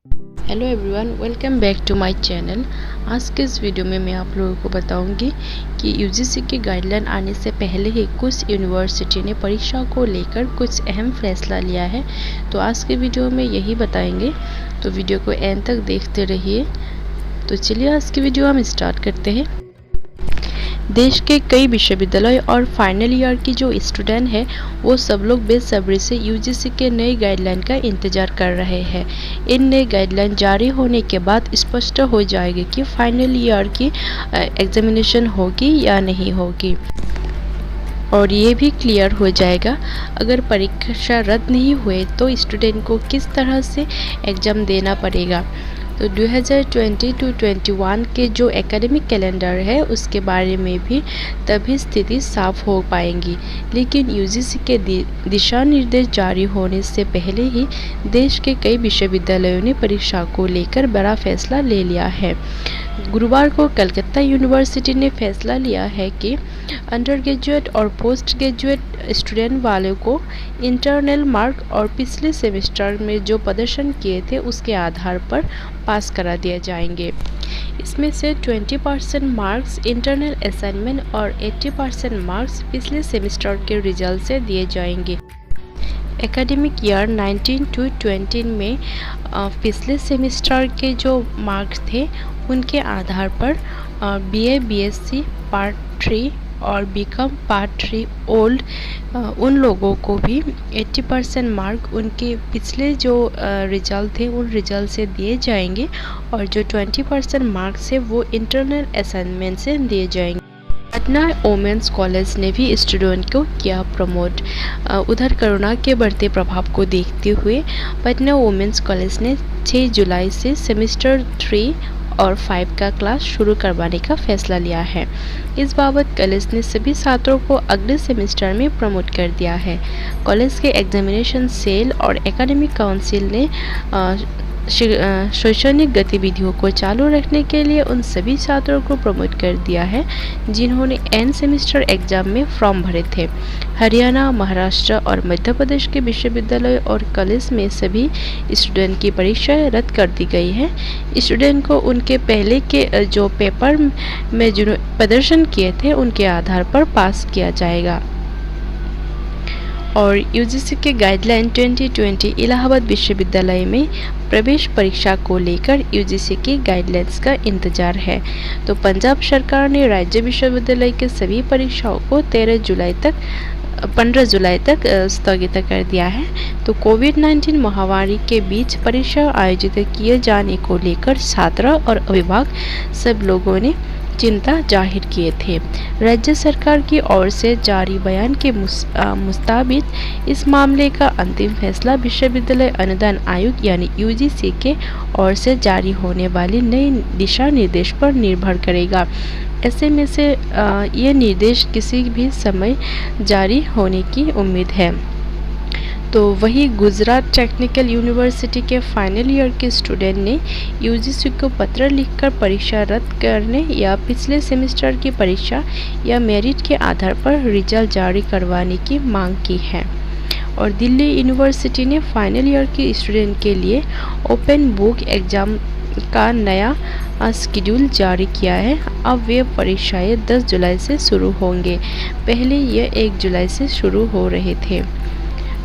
Hello everyone, welcome back to my channel. आज के इस वीडियो में मैं आप लोगों को बताऊंगी कि यूजीसी की गाइडलाइन आने से पहले ही कुछ यूनिवर्सिटी ने परीक्षा को लेकर कुछ अहम फैसला लिया है। तो आज के वीडियो में यही बताएंगे, तो वीडियो को एंड तक देखते रहिए। तो चलिए आज की वीडियो हम स्टार्ट करते हैं। देश के कई विश्वविद्यालय और फाइनल ईयर की जो स्टूडेंट है वो सब लोग बेसब्री से यूजीसी के नई गाइडलाइन का इंतज़ार कर रहे हैं। इन नई गाइडलाइन जारी होने के बाद स्पष्ट हो जाएगी कि फाइनल ईयर की एग्जामिनेशन होगी या नहीं होगी, और ये भी क्लियर हो जाएगा अगर परीक्षा रद्द नहीं हुए तो स्टूडेंट को किस तरह से एग्ज़ाम देना पड़ेगा। तो 2020 टू 21 के जो एकेडमिक कैलेंडर है उसके बारे में भी तभी स्थिति साफ हो पाएंगी। लेकिन यूजीसी के दिशा निर्देश जारी होने से पहले ही देश के कई विश्वविद्यालयों ने परीक्षा को लेकर बड़ा फैसला ले लिया है। गुरुवार को कलकत्ता यूनिवर्सिटी ने फैसला लिया है कि अंडर ग्रेजुएट और पोस्ट ग्रेजुएट स्टूडेंट वालों को इंटरनल मार्क और पिछले सेमेस्टर में जो प्रदर्शन किए थे उसके आधार पर पास करा दिए जाएंगे। इसमें से 20% मार्क्स इंटरनल असाइनमेंट और 80% मार्क्स पिछले सेमेस्टर के रिजल्ट से दिए जाएंगे। एकेडमिक ईयर 19 टू 20 में पिछले सेमेस्टर के जो मार्क्स थे उनके आधार पर बीए बीएससी पार्ट 3 और बीकॉम पार्ट 3 ओल्ड उन लोगों को भी 80% मार्क उनके पिछले जो रिजल्ट थे उन रिजल्ट से दिए जाएंगे, और जो 20% मार्क्स है वो इंटरनल असाइनमेंट से दिए जाएंगे। पटना वुमेंस कॉलेज ने भी स्टूडेंट को किया प्रमोट। उधर कोरोना के बढ़ते प्रभाव को देखते हुए पटना वुमेंस कॉलेज ने 6 जुलाई से सेमेस्टर 3 और 5 का क्लास शुरू करवाने का फैसला लिया है। इस बाबत कॉलेज ने सभी छात्रों को अगले सेमेस्टर में प्रमोट कर दिया है। कॉलेज के एग्जामिनेशन सेल और एकेडमिक काउंसिल ने शैक्षणिक गतिविधियों को चालू रखने के लिए उन सभी छात्रों को प्रमोट कर दिया है जिन्होंने एंड सेमेस्टर एग्जाम में फॉर्म भरे थे। हरियाणा, महाराष्ट्र और मध्य प्रदेश के विश्वविद्यालय और कॉलेज में सभी स्टूडेंट की परीक्षाएं रद्द कर दी गई है। स्टूडेंट को उनके पहले के जो पेपर में जो प्रदर्शन किए थे उनके आधार पर पास किया जाएगा। और यूजीसी के गाइडलाइन 2020 इलाहाबाद विश्वविद्यालय में प्रवेश परीक्षा को लेकर यूजीसी की गाइडलाइंस का इंतजार है। तो पंजाब सरकार ने राज्य विश्वविद्यालय के सभी परीक्षाओं को 15 जुलाई तक स्थगित कर दिया है। तो कोविड-19 महामारी के बीच परीक्षा आयोजित किए जाने को लेकर छात्र और अभिभावक सब लोगों ने चिंता जाहिर किए थे। राज्य सरकार की ओर से जारी बयान के मुताबिक इस मामले का अंतिम फैसला विश्वविद्यालय अनुदान आयोग यानी यूजीसी के ओर से जारी होने वाली नई दिशा निर्देश पर निर्भर करेगा। ऐसे में से ये निर्देश किसी भी समय जारी होने की उम्मीद है। तो वही गुजरात टेक्निकल यूनिवर्सिटी के फाइनल ईयर के स्टूडेंट ने यूजीसी को पत्र लिखकर परीक्षा रद्द करने या पिछले सेमेस्टर की परीक्षा या मेरिट के आधार पर रिजल्ट जारी करवाने की मांग की है। और दिल्ली यूनिवर्सिटी ने फाइनल ईयर के स्टूडेंट के लिए ओपन बुक एग्ज़ाम का नया शेड्यूल जारी किया है। अब वे परीक्षाएं 10 जुलाई से शुरू होंगे, पहले यह 1 जुलाई से शुरू हो रहे थे।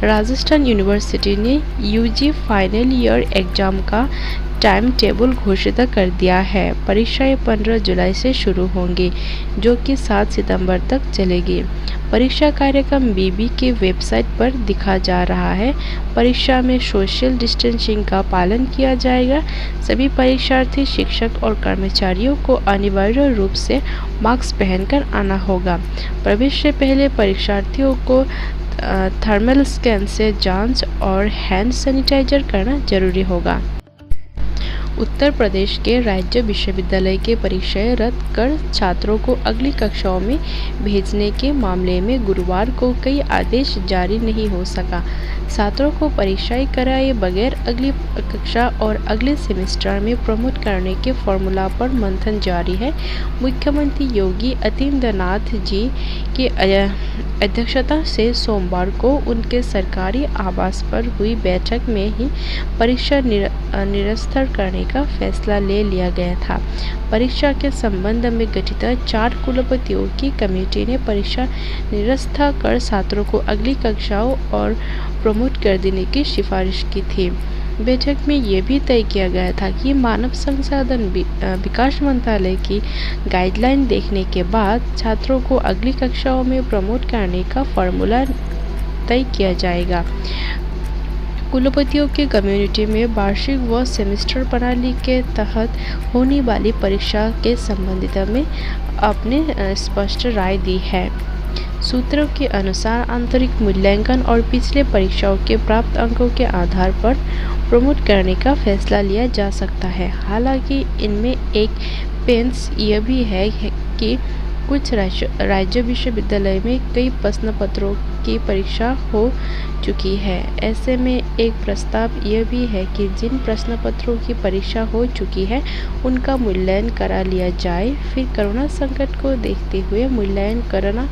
राजस्थान यूनिवर्सिटी ने यूजी फाइनल ईयर एग्ज़ाम का टाइम टेबल घोषित कर दिया है। परीक्षाएं 15 जुलाई से शुरू होंगी जो कि 7 सितंबर तक चलेगी। परीक्षा कार्यक्रम बीबी के वेबसाइट पर दिखा जा रहा है। परीक्षा में सोशल डिस्टेंसिंग का पालन किया जाएगा। सभी परीक्षार्थी, शिक्षक और कर्मचारियों को अनिवार्य रूप से मास्क पहनकर आना होगा। प्रवेश से पहले परीक्षार्थियों को थर्मल स्कैन से जांच और हैंड सैनिटाइजर करना जरूरी होगा। उत्तर प्रदेश के राज्य विश्वविद्यालय के परीक्षाएं रद्द कर छात्रों को अगली कक्षाओं में भेजने के मामले में गुरुवार को कोई आदेश जारी नहीं हो सका। छात्रों को परीक्षाएं कराए बगैर अगली कक्षा और अगले सेमेस्टर में प्रमोट करने के फॉर्मूला पर मंथन जारी है। मुख्यमंत्री योगी आदित्यनाथ जी की अध्यक्षता से सोमवार को उनके सरकारी आवास पर हुई बैठक में ही परीक्षा निरस्त करने का फैसला ले लिया गया था। परीक्षा के संबंध में गठित 4 कुलपतियों की कमेटी ने परीक्षा निरस्त कर छात्रों को अगली कक्षाओं और प्रमोट कर देने की सिफारिश की थी। बैठक में यह भी तय किया गया था कि मानव संसाधन विकास मंत्रालय की गाइडलाइन देखने के बाद छात्रों को अगली कक्षाओं में प्रमोट करने का फॉर्मूला तय किया जाएगा। कुलपतियों की कम्युनिटी में वार्षिक व सेमेस्टर प्रणाली के तहत होने वाली परीक्षा के संबंध में अपने स्पष्ट राय दी है। सूत्रों के अनुसार आंतरिक मूल्यांकन और पिछले परीक्षाओं के प्राप्त अंकों के आधार पर प्रमोट करने का फैसला लिया जा सकता है। हालांकि इनमें एक पेंच यह भी है कि कुछ राज्य विश्वविद्यालय में कई प्रश्न पत्रों की परीक्षा हो चुकी है। ऐसे में एक प्रस्ताव यह भी है कि जिन प्रश्न पत्रों की परीक्षा हो चुकी है उनका मूल्यांकन करा लिया जाए। फिर कोरोना संकट को देखते हुए मूल्यांकन करना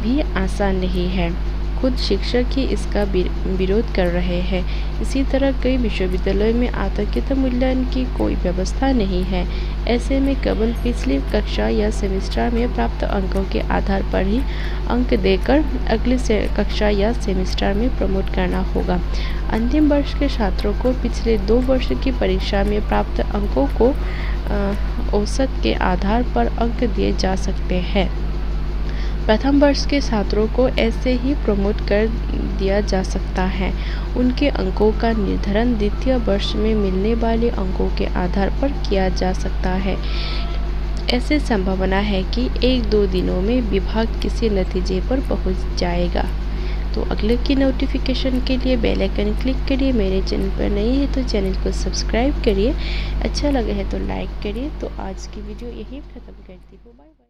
भी आसान नहीं है। खुद शिक्षक ही इसका विरोध कर रहे हैं। इसी तरह कई विश्वविद्यालयों में आतंकित मूल्यांकन की कोई व्यवस्था नहीं है। ऐसे में केवल पिछली कक्षा या सेमेस्टर में प्राप्त अंकों के आधार पर ही अंक देकर अगली कक्षा या सेमेस्टर में प्रमोट करना होगा। अंतिम वर्ष के छात्रों को पिछले 2 वर्ष की परीक्षा में प्राप्त अंकों को औसत के आधार पर अंक दिए जा सकते हैं। प्रथम वर्ष के छात्रों को ऐसे ही प्रमोट कर दिया जा सकता है। उनके अंकों का निर्धारण द्वितीय वर्ष में मिलने वाले अंकों के आधार पर किया जा सकता है। ऐसे संभावना है कि 1-2 दिनों में विभाग किसी नतीजे पर पहुंच जाएगा। तो अगले की नोटिफिकेशन के लिए बेल आइकन क्लिक करिए। मेरे चैनल पर नए हैं तो चैनल को सब्सक्राइब करिए। अच्छा लगा है तो लाइक करिए। तो आज की वीडियो यहीं खत्म करती हूँ। Bye bye.